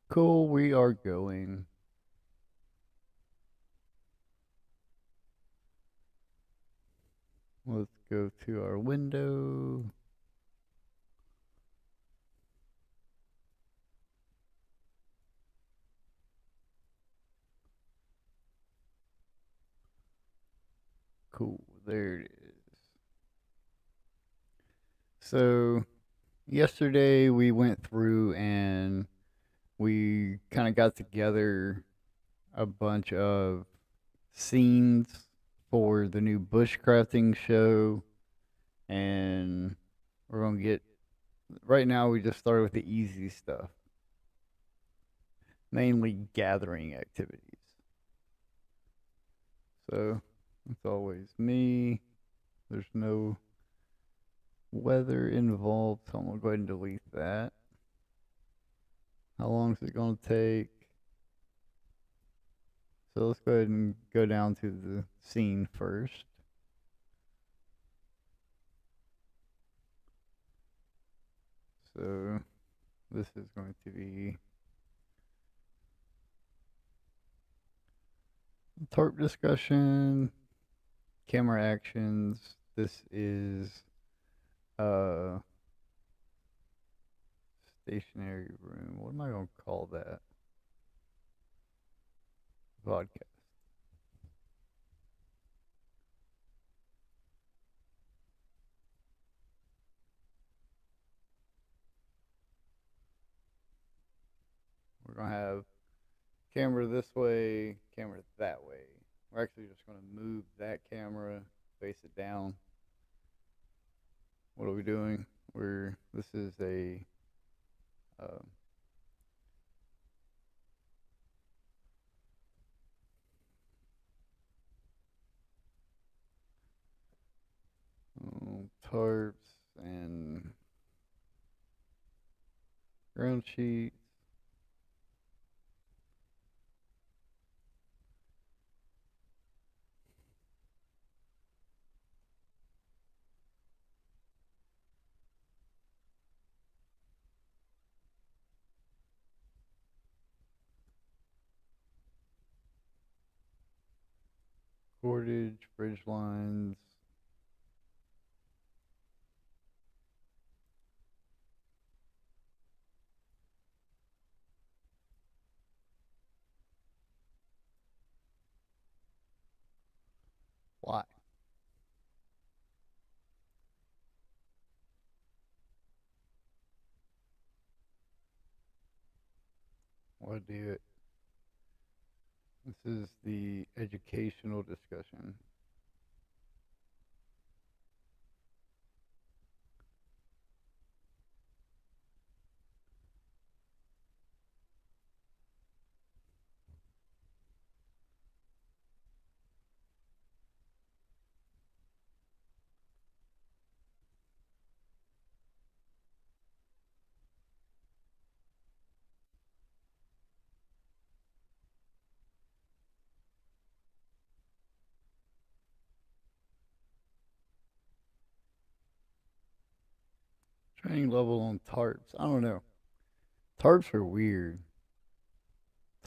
Cool, we are going. Let's go to our window. Cool, there it is. So, yesterday we went through and we kind of got together a bunch of scenes for the new bushcrafting show, and we're going to get right now. We just started with the easy stuff, mainly gathering activities. So, it's always me. There's no weather involved, so I'm gonna go ahead and delete that. How long is it gonna take? So let's go ahead and go down to the scene first. So this is going to be tarp discussion, camera actions. This is uh stationary room. What am I gonna call that? Vodka. We're gonna have camera this way, camera that way. We're actually just gonna move that camera, face it down. What are we doing? This is a uh, tarps and ground sheets. Cordage, bridge lines. Why? Why do it? This is the educational discussion. Training level on tarps. I don't know. Tarps are weird.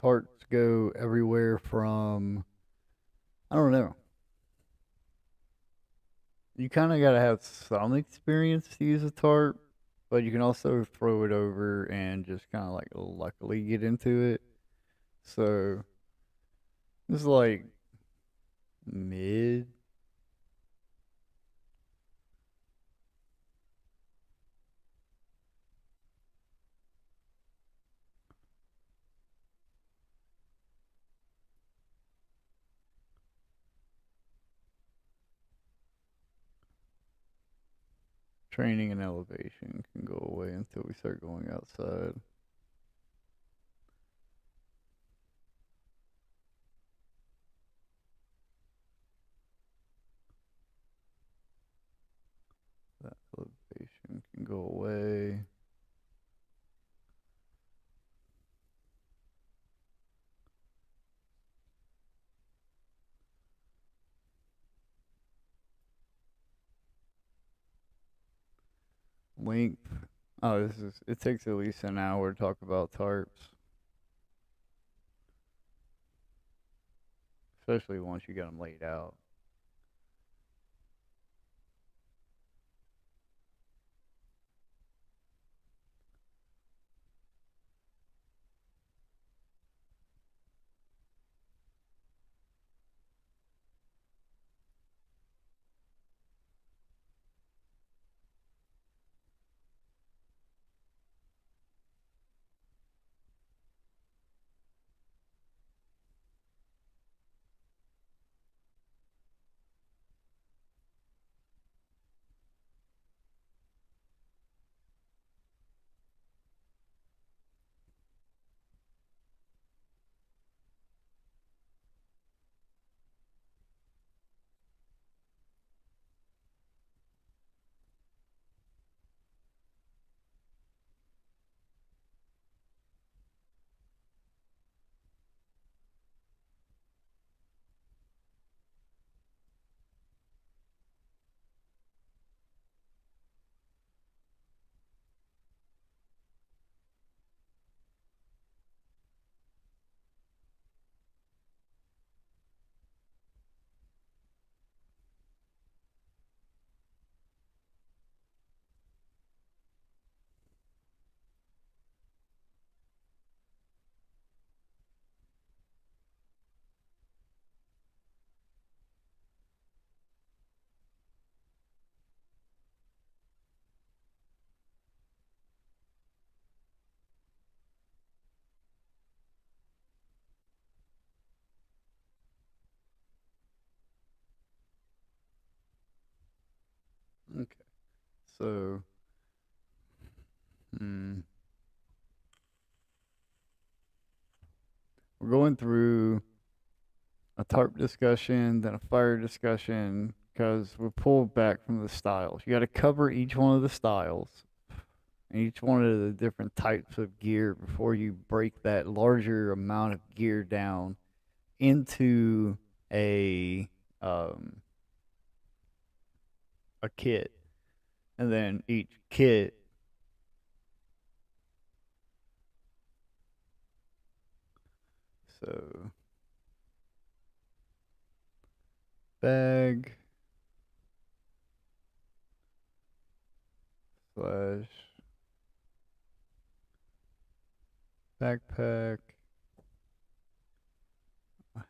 Tarps go everywhere from, I don't know. You kind of got to have some experience to use a tarp, but you can also throw it over and just kind of like luckily get into it. So this is like mid. Training and elevation can go away until we start going outside. That elevation can go away. Length. Oh, it takes at least an hour to talk about tarps. especially once you got them laid out. Okay. So, hmm, we're going through a tarp discussion, then a fire discussion, because we pulled back from the styles. You got to cover each one of the styles, each one of the different types of gear before you break that larger amount of gear down into a um, a kit, and then each kit. So bag slash backpack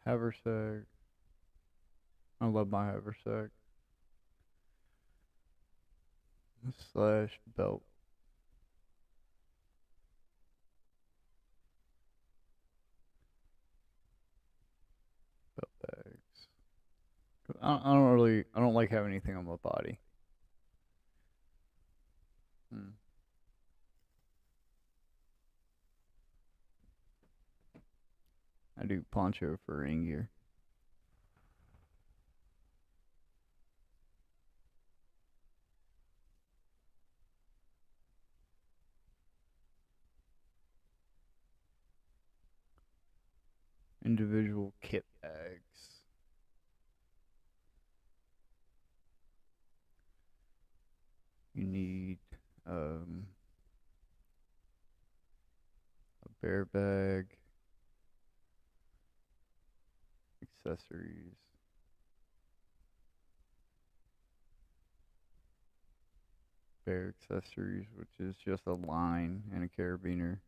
haversack. I love my haversack slash belt bags. I don't like having anything on my body. Hmm. I do poncho for rain gear. Individual kit bags. You need um, a bear bag, accessories, bear accessories, which is just a line and a carabiner.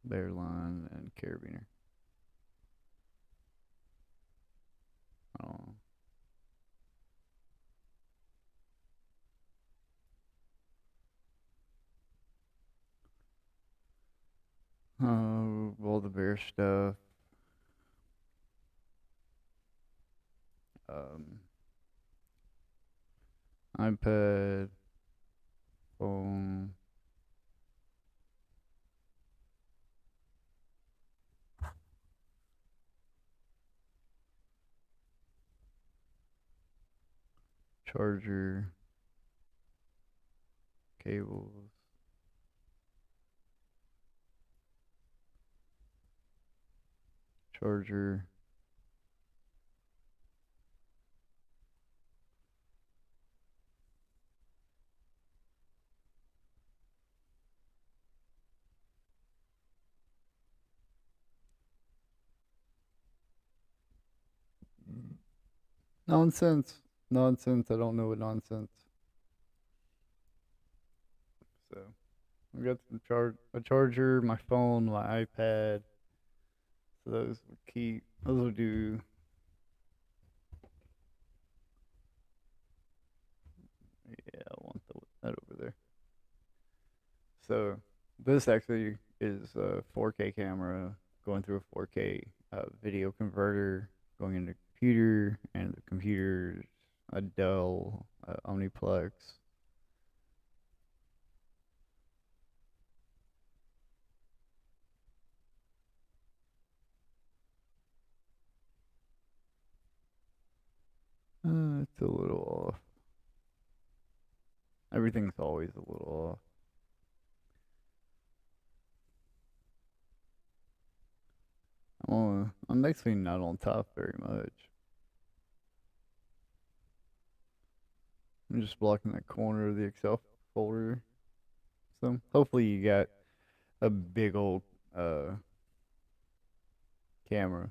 Bear line and carabiner. Oh. All the bear stuff. Um, iPad, phone, charger, cables, charger, Nonsense. Nonsense. I don't know what nonsense. So I got some a charger, my phone, my iPad. So those will keep. Those will do. Yeah, I want that over there. So this actually is a 4K camera going through a 4K video converter going into a computer, and the computer's a Dell Omniplex. It's a little off. Everything's always a little off. I'm actually not on top very much. I'm just blocking that corner of the Excel folder. So hopefully you got a big old camera,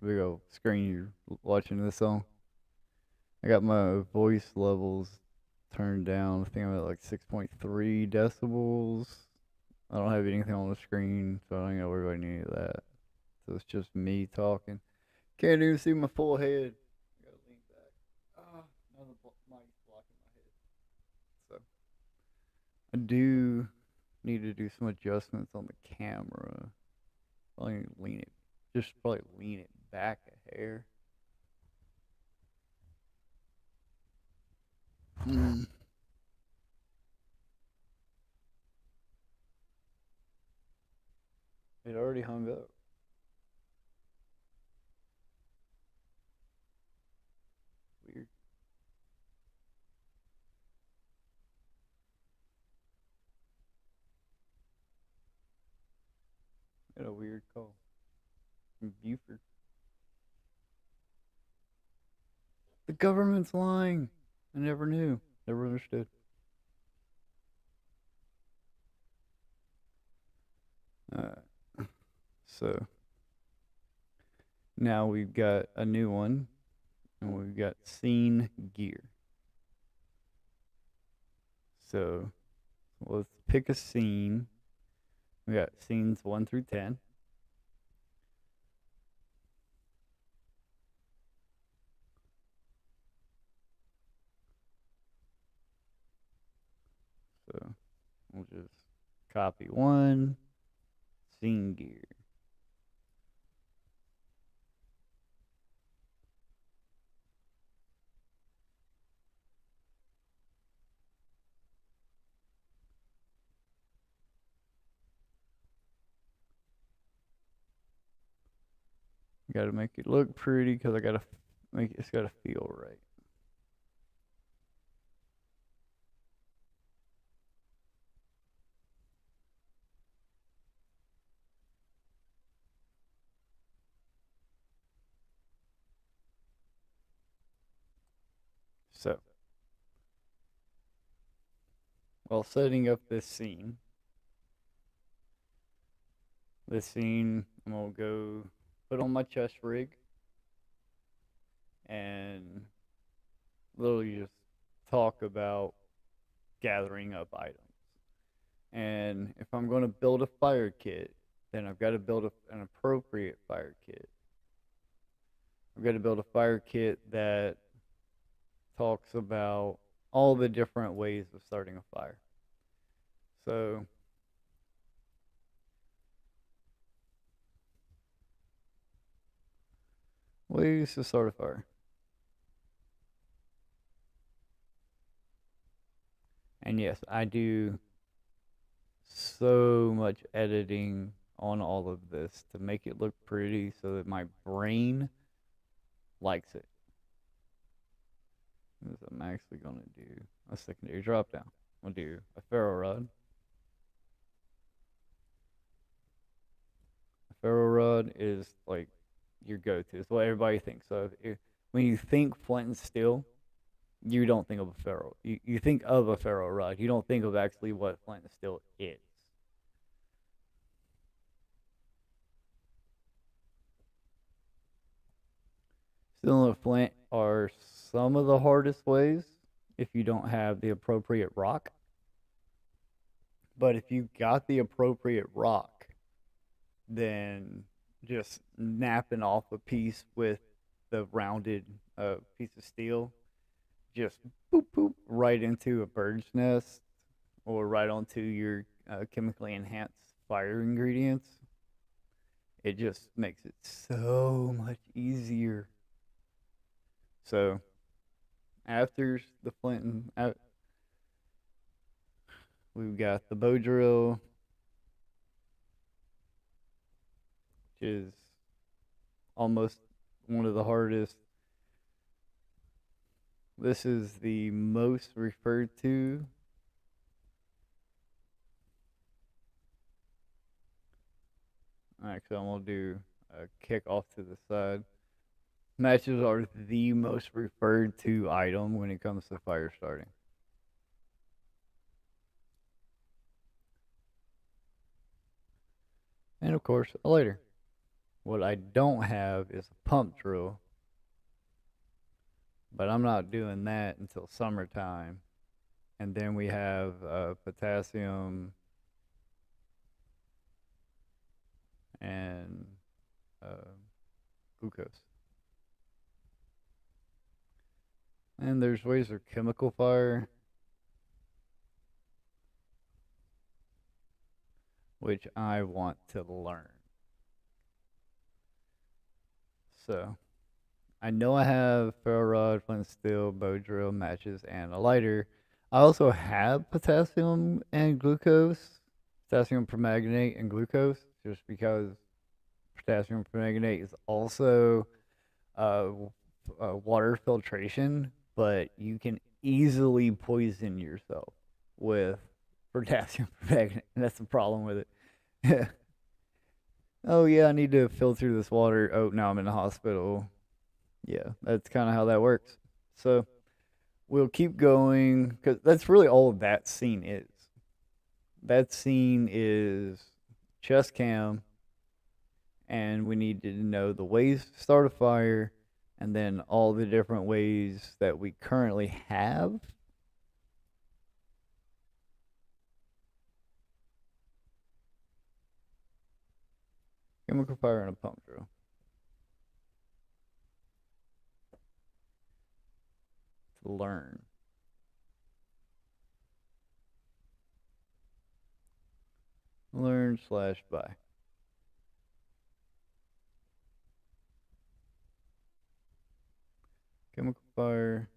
big old screen you're watching this on. I got my voice levels turned down. I think I'm at like 6.3 decibels. I don't have anything on the screen, so I don't gotta worry about any of that. So it's just me talking. Can't even see my full head. I gotta lean back. Now the mic's blocking my head. So I do need to do some adjustments on the camera. Probably lean it, just probably lean it back a hair. Mm. It already hung up. Weird. Got a weird call from Buford. The government's lying. I never knew. Never understood. So now we've got a new one, and we've got scene gear. So let's pick a scene. We got scenes 1 through 10. So we'll just copy one, scene gear. Got to make it look pretty because I got to make it's got to feel right. So, while setting up this scene, I'm gonna go put on my chest rig and literally just talk about gathering up items. And if I'm going to build a fire kit, then I've got to build an appropriate fire kit. I've got to build a fire kit that talks about all the different ways of starting a fire. So, ways to start a fire. And yes, I do so much editing on all of this to make it look pretty so that my brain likes it. I'm actually going to do a secondary drop down. I'll do a ferro rod. A ferro rod is like your go-to. It's what everybody thinks of. When you think flint and steel, you don't think of a ferro. You think of a ferro rod. You don't think of actually what flint and steel is. Steel and flint are some of the hardest ways if you don't have the appropriate rock. But if you got the appropriate rock, then just napping off a piece with the rounded piece of steel, just boop boop right into a bird's nest or right onto your chemically enhanced fire ingredients. It just makes it so much easier. So after the flint and we've got the bow drill, which is almost one of the hardest. This is the most referred to. Actually, I'm going to do a kick off to the side. Matches are the most referred to item when it comes to fire starting. And of course, a lighter. What I don't have is a pump drill, but I'm not doing that until summertime. And then we have potassium and uh, glucose. And there's ways of chemical fire, which I want to learn. So I know I have ferro rod, flint steel, bow drill, matches, and a lighter. I also have potassium and glucose, potassium permanganate and glucose, just because potassium permanganate is also uh, water filtration, but you can easily poison yourself with potassium permanganate, and that's the problem with it. Oh yeah, I need to filter this water. Oh, now I'm in the hospital. Yeah, that's kind of how that works. So we'll keep going because that's really all that scene is. That scene is chest cam, and we need to know the ways to start a fire, and then all the different ways that we currently have. Chemical fire and a pump drill. To learn. Learn slash buy. Chemical fire,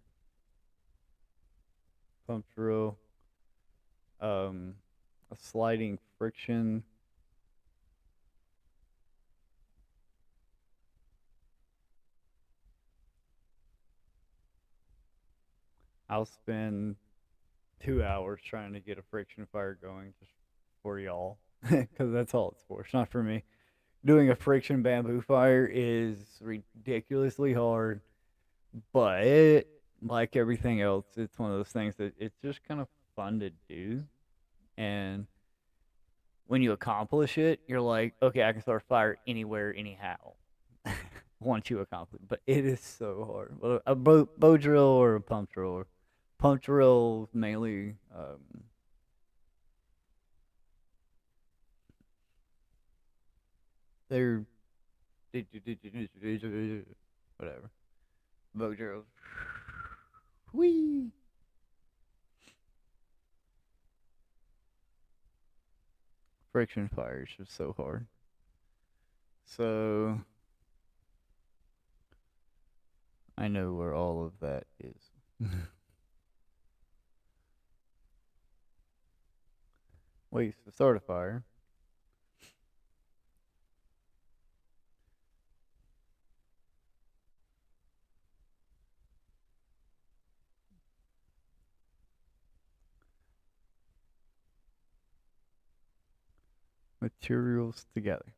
pump drill, a sliding friction. I'll spend 2 hours trying to get a friction fire going just for y'all, because that's all it's for. It's not for me. Doing a friction bamboo fire is ridiculously hard, but like everything else, it's one of those things that it's just kind of fun to do. And when you accomplish it, you're like, okay, I can start a fire anywhere, anyhow. Once you accomplish it, but it is so hard. Well, a bow drill or a pump drill. Or pump drill mainly. They're whatever. Bow drills. Whee! Friction fires are so hard. So I know where all of that is. Ways to start a fire. Materials together.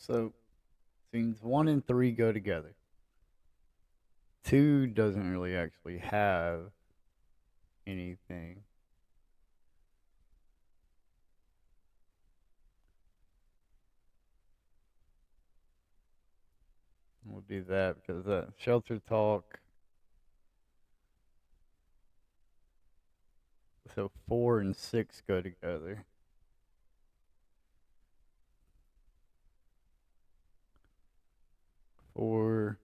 So scenes 1 and 3 go together. 2 doesn't really actually have anything. We'll do that because shelter talk. So 4 and 6 go together. Four.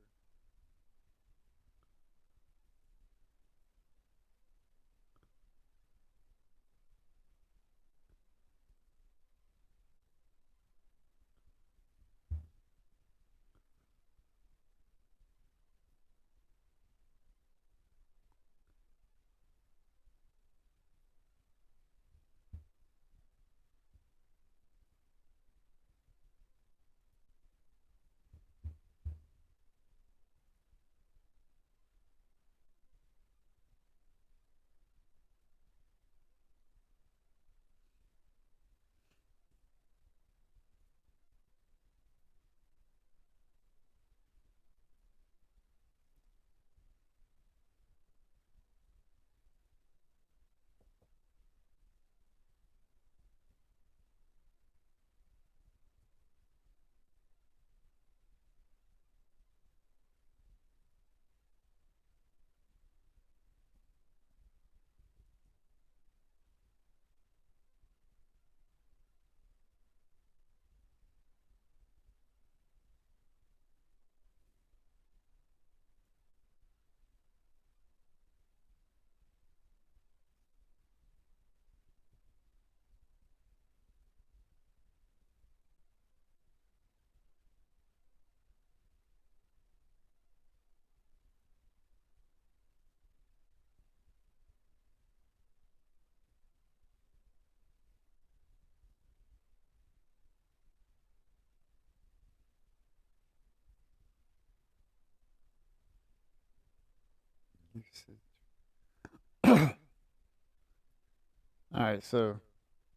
All right, so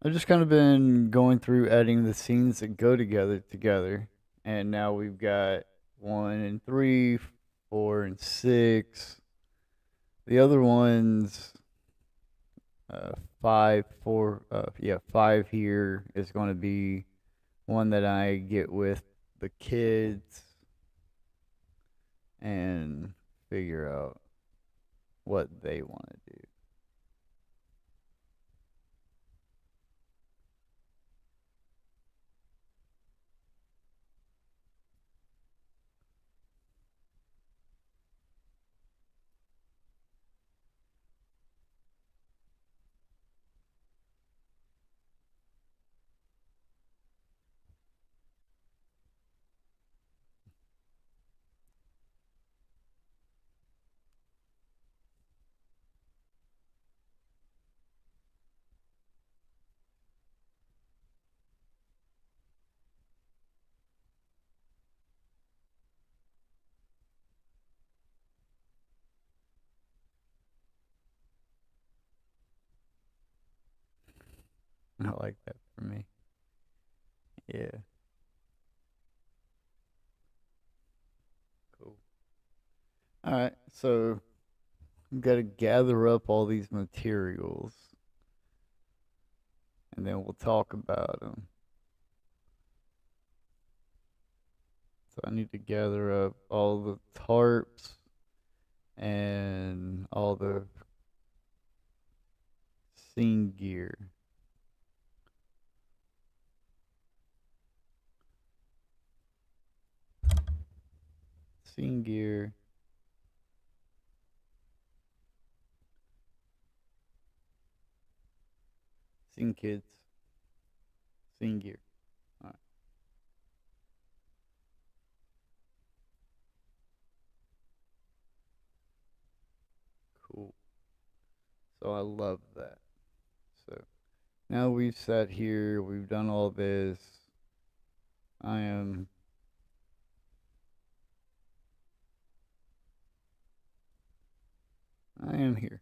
I've just kind of been going through adding the scenes that go together, and now we've got 1 and 3, 4 and 6. The other ones, 5, 4, yeah, 5 here is going to be one that I get with the kids and figure out what they want to do. I like that for me. Yeah, cool. All right, so we've got to gather up all these materials and then we'll talk about them. So I need to gather up all the tarps and all the scene gear. Scene gear. Scene kids. Scene gear. All right, cool. So I love that. So now we've sat here, we've done all this. I am I am here.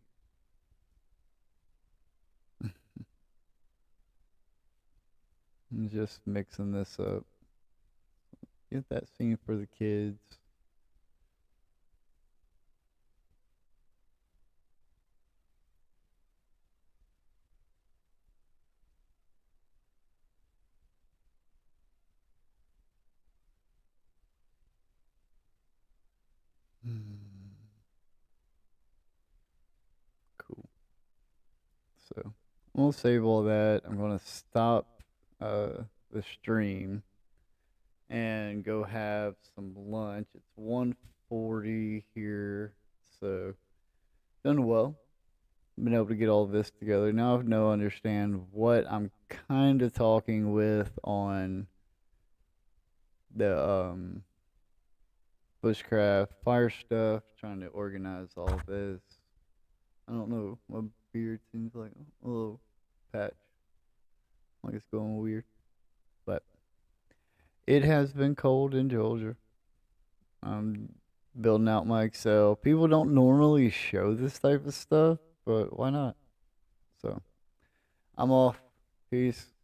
I'm just mixing this up. Get that scene for the kids. Cool. So I'm gonna save all that. I'm gonna stop the stream and go have some lunch. It's 1:40 here, so done well. Been able to get all this together. Now I know understand what I'm kind of talking with on the bushcraft fire stuff. Trying to organize all this. I don't know. My beard seems like a little patch, like it's going weird. But it has been cold in Georgia. I'm building out my Excel. People don't normally show this type of stuff, but why not? So I'm off. Peace.